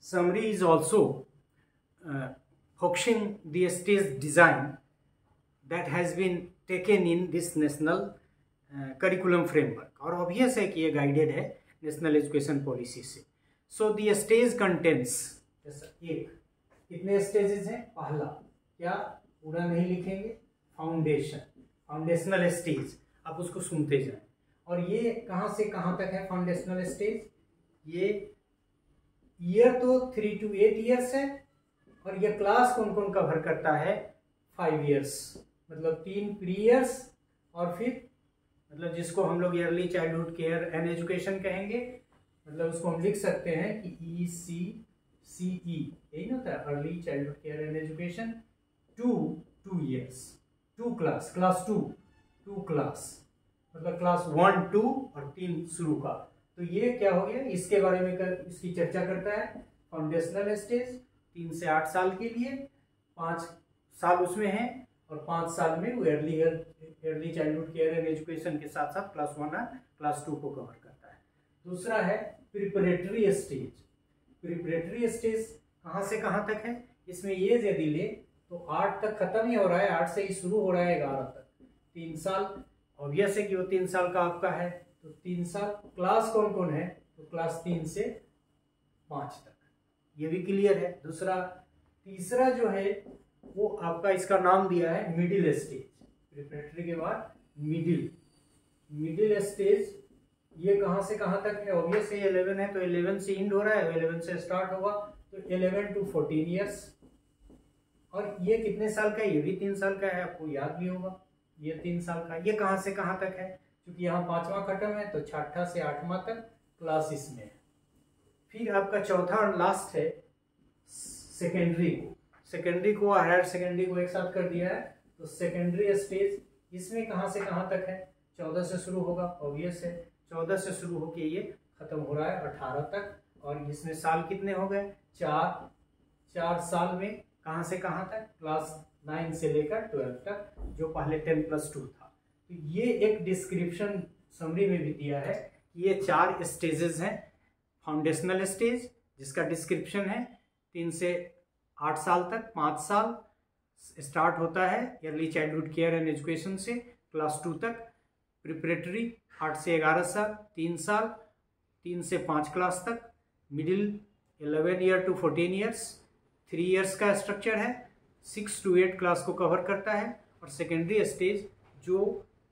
Summary is also focusing the stage design that has been taken in this national curriculum framework, और obvious है कि ये guided है national education policy से. सो दी stage contents, एक कितने स्टेजेस हैं? पहला क्या, पूरा नहीं लिखेंगे, फाउंडेशन, फाउंडेशनल स्टेज, आप उसको सुनते जाएं. और ये कहाँ से कहाँ तक है फाउंडेशनल स्टेज? ये ईयर तो 3 to 8 ईयर्स है, और ये क्लास कौन कौन कवर करता है? 5 ईयर्स, मतलब 3 प्री ईयर्स, और फिर मतलब जिसको हम लोग yearly childhood care and education कहेंगे, मतलब उसको हम लिख सकते हैं कि ECCE, यही ना होता है, early childhood care and education. 2 years, 2 class, class 2 class, मतलब क्लास 1 2 और 3 शुरू का. तो ये क्या हो गया, इसके बारे में इसकी चर्चा करता है. फाउंडेशनल स्टेज 3 से 8 साल के लिए, 5 साल उसमें है, और 5 साल में वो early childhood care and education के साथ साथ क्लास 1 और क्लास 2 को कवर करता है. दूसरा है प्रिपरेटरी स्टेज. प्रिपरेटरी स्टेज कहाँ से कहाँ तक है? इसमें ये यदि ले तो 8 तक खत्म ही हो रहा है, 8 से ही शुरू हो रहा है 11 तक, 3 साल. ऑब्वियस है कि वो 3 साल का आपका है, तो 3 साल. क्लास कौन कौन है? तो क्लास 3 से 5 तक, ये भी क्लियर है. दूसरा, तीसरा जो है वो आपका, इसका नाम दिया है मिडिल स्टेज. प्रिपरेटरी के बाद मिडिल स्टेज, ये कहाँ से कहाँ तक है? ऑब्वियस है 11 है, तो 11 से एंड हो रहा है, 11 से स्टार्ट होगा, तो 11 to 14 ईयर्स. और ये कितने साल का है? ये भी 3 साल का है, आपको याद भी होगा, ये 3 साल का. ये कहाँ से कहाँ तक है? क्योंकि यहाँ 5वां खत्म है, तो 6ठा से 8वां तक क्लास इसमें है. फिर आपका चौथा और लास्ट है सेकेंडरी को हायर सेकेंडरी को एक साथ कर दिया है. तो सेकेंडरी स्टेज, इसमें कहाँ से कहाँ तक है? 14 से शुरू होगा, ऑब्वियस है, 14 से शुरू होके ये खत्म हो रहा है 18 तक. और इसमें साल कितने हो गए? 4 साल में कहाँ से कहाँ तक? क्लास 9 से लेकर 12 तक, जो पहले 10+2 था. तो ये एक डिस्क्रिप्शन समरी में भी दिया है कि ये 4 स्टेजेस हैं. फाउंडेशनल स्टेज जिसका डिस्क्रिप्शन है 3 से 8 साल तक, 5 साल स्टार्ट होता है early childhood care and education से क्लास 2 तक. प्रिपरेटरी 8 से 11 साल, 3 साल, 3 से 5 क्लास तक. Middle 11 year to 14 years, 3 years का स्ट्रक्चर है, 6 to 8 क्लास को कवर करता है. और सेकेंडरी स्टेज जो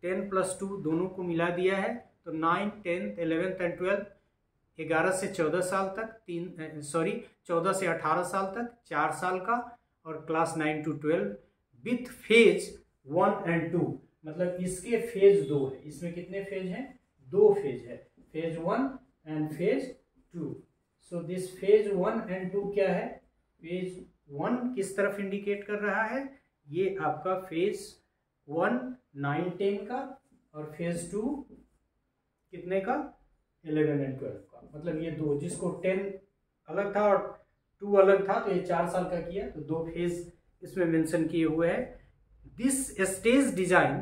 10+2 दोनों को मिला दिया है, तो 9, 10, 11 एंड 12, 11 से 14 साल तक, 14 से 18 साल तक, 4 साल का. और class 9 to 12 with phase 1 and 2, मतलब इसके फेज 2 है. इसमें कितने फेज हैं? 2 फेज है, phase 1 and phase 2. So this phase 1 and 2 क्या है? फेज 1 किस तरफ इंडिकेट कर रहा है? ये आपका फेज 1 9-10 का, और फेज 2 कितने का? 11 and 12 का. मतलब ये 2, जिसको 10 अलग था और 2 अलग था, तो ये 4 साल का किया, तो 2 फेज इसमें मेंशन किए हुए हैं. This stage design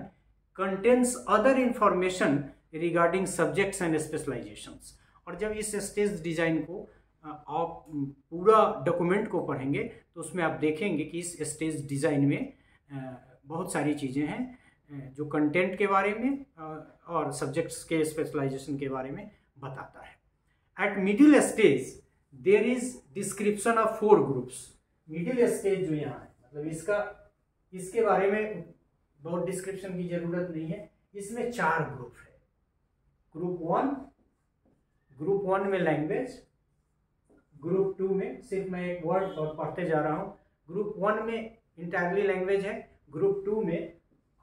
contains other information regarding subjects and specialisations. और जब इस स्टेज डिजाइन को आप पूरा डॉक्यूमेंट को पढ़ेंगे, तो उसमें आप देखेंगे कि इस स्टेज डिजाइन में बहुत सारी चीज़ें हैं जो कंटेंट के बारे में और सब्जेक्ट्स के स्पेशलाइजेशन के बारे में बताता है. At middle stage there is description of 4 groups. Middle stage जो यहाँ है, मतलब इसके बारे में बहुत डिस्क्रिप्शन की जरूरत नहीं है. इसमें 4 ग्रुप है. ग्रुप 1 में लैंग्वेज, ग्रुप 2 में सिर्फ मैं एक वर्ड और पढ़ते जा रहा हूँ. ग्रुप 1 में इंटायरली लैंग्वेज है. ग्रुप 2 में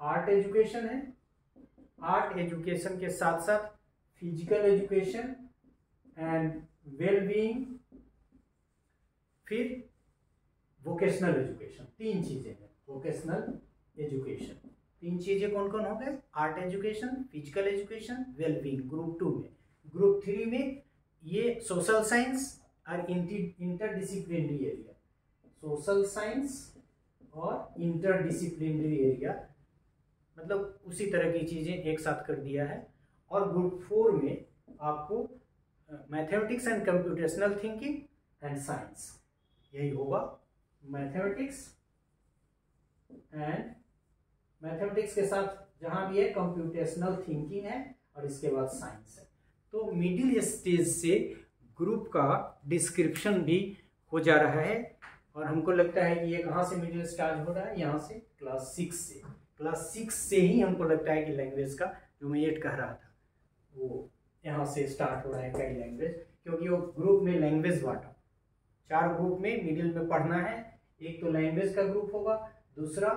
आर्ट एजुकेशन है. आर्ट एजुकेशन के साथ साथ फिजिकल एजुकेशन एंड वेलबीइंग, फिर वोकेशनल एजुकेशन. 3 चीजें हैं. वोकेशनल एजुकेशन, 3 चीजें कौन कौन हो गए? Art education, physical education, wellbeing. Group 2 में. ग्रुप 3 में ये सोशल साइंस और इंटरडिसिप्लिनरी एरिया, सोशल साइंस और इंटरडिसिप्लिनरी एरिया, मतलब उसी तरह की चीजें एक साथ कर दिया है. और ग्रुप 4 में आपको mathematics and computational thinking and science, यही होगा मैथमेटिक्स। एंड मैथमेटिक्स के साथ जहां भी है कंप्यूटेशनल थिंकिंग है और इसके बाद साइंस है। तो मिडिल स्टेज से ग्रुप का डिस्क्रिप्शन भी हो जा रहा है और हमको लगता है कि ये कहाँ से मिडिल स्टार्ट हो रहा है, यहाँ से क्लास 6 से। क्लास 6 से ही हमको लगता है कि लैंग्वेज का जो मैं 8 कह रहा था वो यहाँ से स्टार्ट हो रहा है कई लैंग्वेज, क्योंकि वो ग्रुप में लैंग्वेज बांटा, 4 ग्रुप में मिडिल में पढ़ना है। एक तो लैंग्वेज का ग्रुप होगा, दूसरा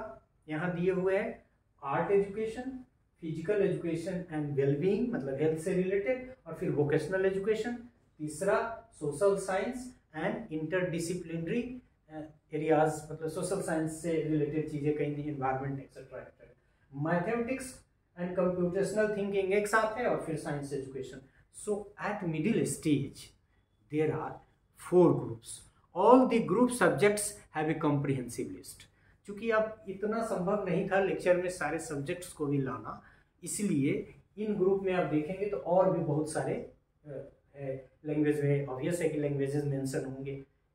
यहाँ दिए हुए है art education, physical education and wellbeing मतलब हेल्थ से रिलेटेड, और फिर वोकेशनल एजुकेशन, तीसरा social science and interdisciplinary areas मतलब सोशल साइंस से रिलेटेड चीजें कहीं environment etcetera etcetera. Mathematics and computational thinking एक साथ है और फिर science education. So at middle stage there are 4 groups, all the group subjects have a comprehensive list. क्योंकि अब इतना संभव नहीं था लेक्चर में सारे सब्जेक्ट्स को भी लाना, इसलिए इन ग्रुप में आप देखेंगे तो और भी बहुत सारे लैंग्वेज में ऑब्वियस है कि लैंग्वेजेस मेंशन होंगे।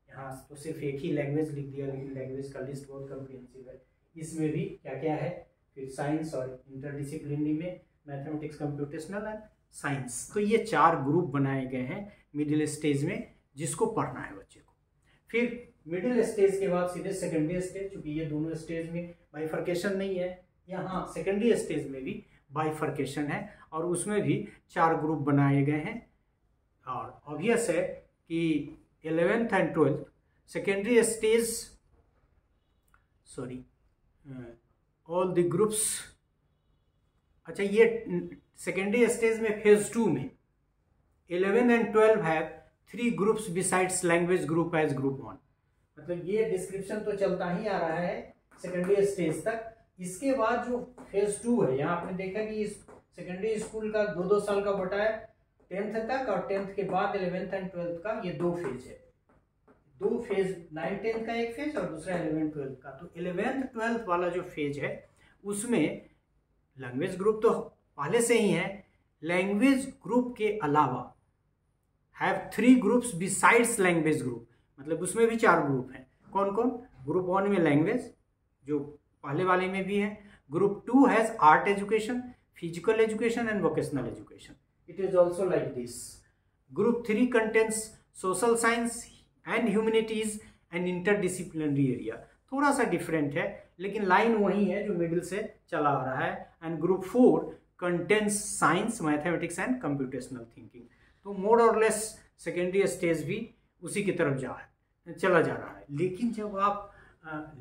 यहाँ तो सिर्फ एक ही लैंग्वेज लिख दिया, लेकिन लैंग्वेज का लिस्ट बहुत कॉम्प्रिहेंसिव है। इसमें भी क्या क्या है, फिर साइंस और इंटरडिसिप्लिनरी में मैथमेटिक्स, कंप्यूटेशनल एंड साइंस। तो ये 4 ग्रुप बनाए गए हैं मिडिल स्टेज में जिसको पढ़ना है बच्चे को। फिर मिडिल स्टेज के बाद सीधे सेकेंडरी स्टेज, क्योंकि ये दोनों स्टेज में बाइफर्केशन नहीं है, यहाँ सेकेंडरी स्टेज में भी बाइफर्केशन है और उसमें भी 4 ग्रुप बनाए गए हैं। और ऑब्वियस है कि 11th and 12th secondary stage, sorry all the groups, अच्छा ये सेकेंडरी स्टेज में फेज 2 में 11 and 12 have 3 groups besides language group age group 1। मतलब ये डिस्क्रिप्शन तो चलता ही आ रहा है सेकेंडरी स्टेज तक। इसके बाद जो फेज 2 है, यहाँ आपने देखा कि इस सेकेंडरी स्कूल का 2-2 साल का बटा है 10th तक, और 10th के बाद 11th एंड 12th का ये 2 फेज है। 2 फेज 9-10 का एक फेज और दूसरा 11-12 का। तो 11th-12th वाला जो फेज है उसमें लैंग्वेज ग्रुप तो पहले से ही है, लैंग्वेज ग्रुप के अलावा have 3 groups besides language group, मतलब उसमें भी 4 ग्रुप हैं। कौन कौन? ग्रुप 1 में लैंग्वेज जो पहले वाले में भी है, group 2 has art education, physical education and vocational education. It is also like this. Group 3 contents social science and humanities and interdisciplinary area. थोड़ा सा डिफरेंट है लेकिन लाइन वही है जो मिडिल से चला आ रहा है। And group 4 contents science, mathematics and computational thinking. तो मोर और लेस सेकेंडरी स्टेज भी उसी की तरफ चला जा रहा है। लेकिन जब आप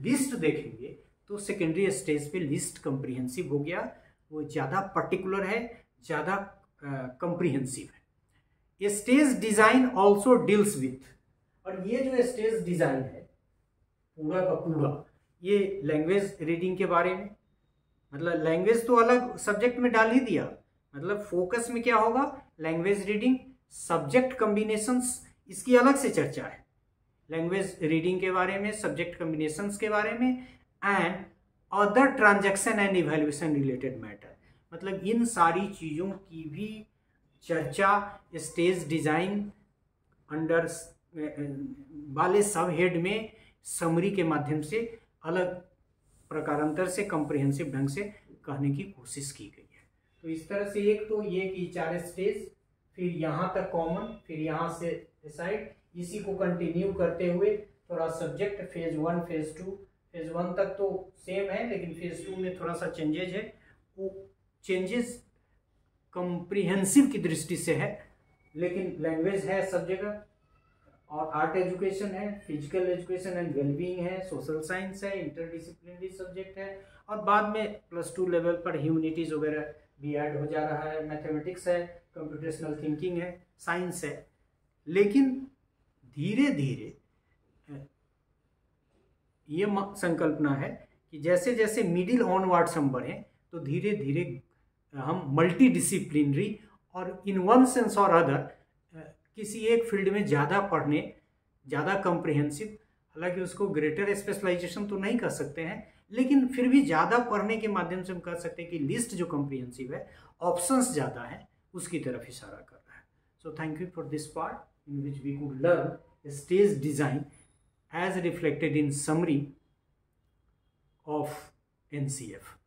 लिस्ट देखेंगे तो सेकेंडरी स्टेज पे लिस्ट कॉम्प्रिहेंसिव हो गया, वो ज़्यादा पर्टिकुलर है, ज़्यादा कॉम्प्रिहेंसिव है। ये stage design also deals with, और ये जो स्टेज डिज़ाइन है पूरा का पूरा ये लैंग्वेज रीडिंग के बारे में, मतलब लैंग्वेज तो अलग सब्जेक्ट में डाल ही दिया, मतलब फोकस में क्या होगा, लैंग्वेज रीडिंग, सब्जेक्ट कॉम्बिनेशंस, इसकी अलग से चर्चा है। लैंग्वेज रीडिंग के बारे में, सब्जेक्ट कॉम्बिनेशंस के बारे में and other transaction and evaluation related matter, मतलब इन सारी चीज़ों की भी चर्चा स्टेज डिज़ाइन अंडर वाले सब हेड में समरी के माध्यम से अलग प्रकारांतर से कॉम्प्रिहेंसिव ढंग से कहने की कोशिश की गई है। तो इस तरह से एक तो ये कि 4 स्टेज, फिर यहाँ तक कॉमन, फिर यहाँ से डिसाइड, इसी को कंटिन्यू करते हुए थोड़ा सब्जेक्ट फेज 1 फेज 2, फेज 1 तक तो सेम है लेकिन फेज 2 में थोड़ा सा चेंजेज है। वो चेंजेस कॉम्प्रिहेंसिव की दृष्टि से है, लेकिन लैंग्वेज है सब जगह, और आर्ट एजुकेशन है, फिजिकल एजुकेशन एंड वेलबींग है, सोशल साइंस है, इंटरडिसिप्लिनरी सब्जेक्ट है, और बाद में +2 लेवल पर ह्यूमैनिटीज वगैरह भी ऐड हो जा रहा है, मैथमेटिक्स है, कंप्यूटेशनल थिंकिंग है, साइंस है। लेकिन धीरे धीरे ये संकल्पना है कि जैसे जैसे मिडिल ऑनवर्ड्स हम बढ़ें तो धीरे धीरे हम मल्टी डिसिप्लिनरी और इन वन सेंस और अदर किसी एक फील्ड में ज़्यादा पढ़ने, ज़्यादा कॉम्प्रिहेंसिव, हालांकि उसको ग्रेटर स्पेशलाइजेशन तो नहीं कर सकते हैं, लेकिन फिर भी ज़्यादा पढ़ने के माध्यम से हम कह सकते हैं कि लिस्ट जो कॉम्प्रिहेंसिव है, ऑप्शंस ज़्यादा हैं, उसकी तरफ इशारा कर रहा है। So thank you for this part in which we could learn stage design as reflected in summary of NCF.